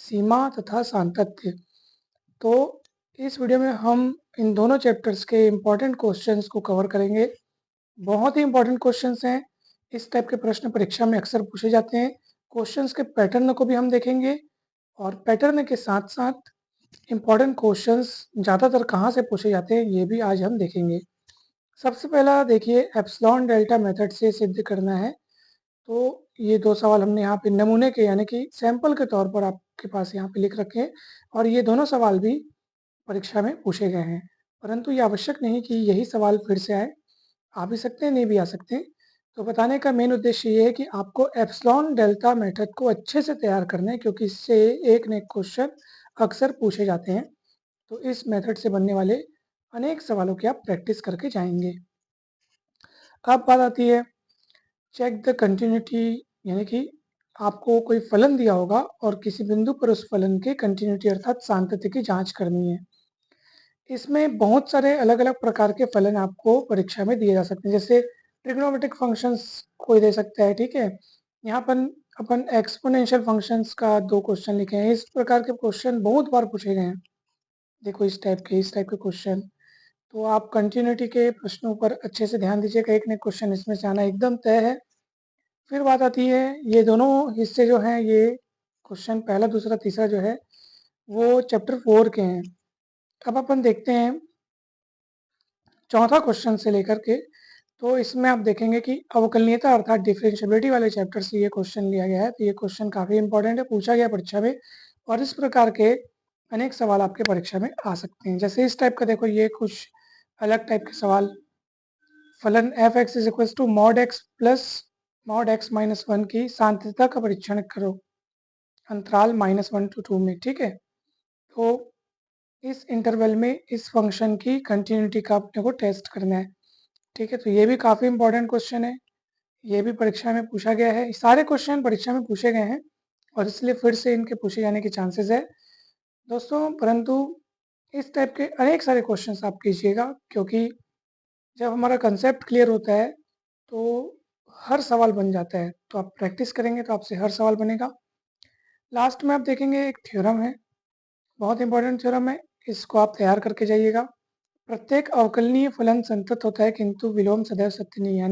सीमा तथा सातत्य। तो इस वीडियो में हम इन दोनों चैप्टर्स के इम्पोर्टेंट क्वेश्चंस को कवर करेंगे। बहुत ही इम्पोर्टेंट क्वेश्चंस हैं। इस टाइप के प्रश्न परीक्षा में अक्सर पूछे जाते हैं। क्वेश्चंस के पैटर्न को भी हम देखेंगे और पैटर्न के साथ साथ इम्पोर्टेंट क्वेश्चंस ज़्यादातर कहाँ से पूछे जाते हैं ये भी आज हम देखेंगे। सबसे पहला देखिए, एप्सिलॉन डेल्टा मेथड से सिद्ध करना है। तो ये 2 सवाल हमने यहाँ पे नमूने के यानी कि सैंपल के तौर पर आपके पास यहाँ पे लिख रखे हैं और ये दोनों सवाल भी परीक्षा में पूछे गए हैं। परंतु ये आवश्यक नहीं कि यही सवाल फिर से आए, आ भी सकते हैं, नहीं भी आ सकते हैं। तो बताने का मेन उद्देश्य ये है कि आपको एप्सिलॉन डेल्टा मेथड को अच्छे से तैयार करना है, क्योंकि इससे एक न एक क्वेश्चन अक्सर पूछे जाते हैं। तो इस मेथड से बनने वाले अनेक सवालों की आप प्रैक्टिस करके जाएंगे। अब बात आती है चेक द कंटिन्यूटी, यानी कि आपको कोई फलन दिया होगा और किसी बिंदु पर उस फलन के कंटिन्यूटी अर्थात सातत्य की जांच करनी है। इसमें बहुत सारे अलग अलग प्रकार के फलन आपको परीक्षा में दिए जा सकते हैं, जैसे ट्रिग्नोमेट्रिक फंक्शंस कोई दे सकता है, ठीक है। यहाँ पर अपन एक्सपोनेंशियल फंक्शंस का 2 क्वेश्चन लिखे हैं। इस प्रकार के क्वेश्चन बहुत बार पूछे गए हैं। देखो इस टाइप के क्वेश्चन। तो आप कंटिन्यूटी के प्रश्नों पर अच्छे से ध्यान दीजिएगा, एक न एक क्वेश्चन इसमें से आना एकदम तय है। फिर बात आती है, ये दोनों हिस्से जो हैं, ये क्वेश्चन पहला, दूसरा, तीसरा जो है वो चैप्टर 4 के हैं। अब अपन देखते हैं चौथा क्वेश्चन से लेकर के। तो इसमें आप देखेंगे कि अवकलनीयता अर्थात डिफरेंशियबिलिटी वाले चैप्टर से ये क्वेश्चन लिया गया है। तो ये क्वेश्चन काफ़ी इंपॉर्टेंट है, पूछा गया परीक्षा में और इस प्रकार के अनेक सवाल आपके परीक्षा में आ सकते हैं। जैसे इस टाइप का देखो, ये कुछ अलग टाइप के सवाल। फलन f x is equal to mod x plus mod x minus 1 की सांतत्यता का परीक्षण करो अंतराल -1 to 2 में, ठीक है। तो इस इंटरवल में इस फंक्शन की कंटिन्यूटी का अपने को टेस्ट करना है, ठीक है। तो ये भी काफ़ी इंपॉर्टेंट क्वेश्चन है, ये भी परीक्षा में पूछा गया है। सारे क्वेश्चन परीक्षा में पूछे गए हैं और इसलिए फिर से इनके पूछे जाने के चांसेस है दोस्तों। परंतु इस टाइप के अनेक सारे क्वेश्चंस आप कीजिएगा, क्योंकि जब हमारा कंसेप्ट क्लियर होता है तो हर सवाल बन जाता है। तो आप प्रैक्टिस करेंगे तो आपसे हर सवाल बनेगा। लास्ट में आप देखेंगे एक थ्योरम है, बहुत इंपॉर्टेंट थ्योरम है, इसको आप तैयार करके जाइएगा। प्रत्येक अवकलनीय फलन संतत होता है किंतु विलोम सदैव सत्य नहीं है। यानी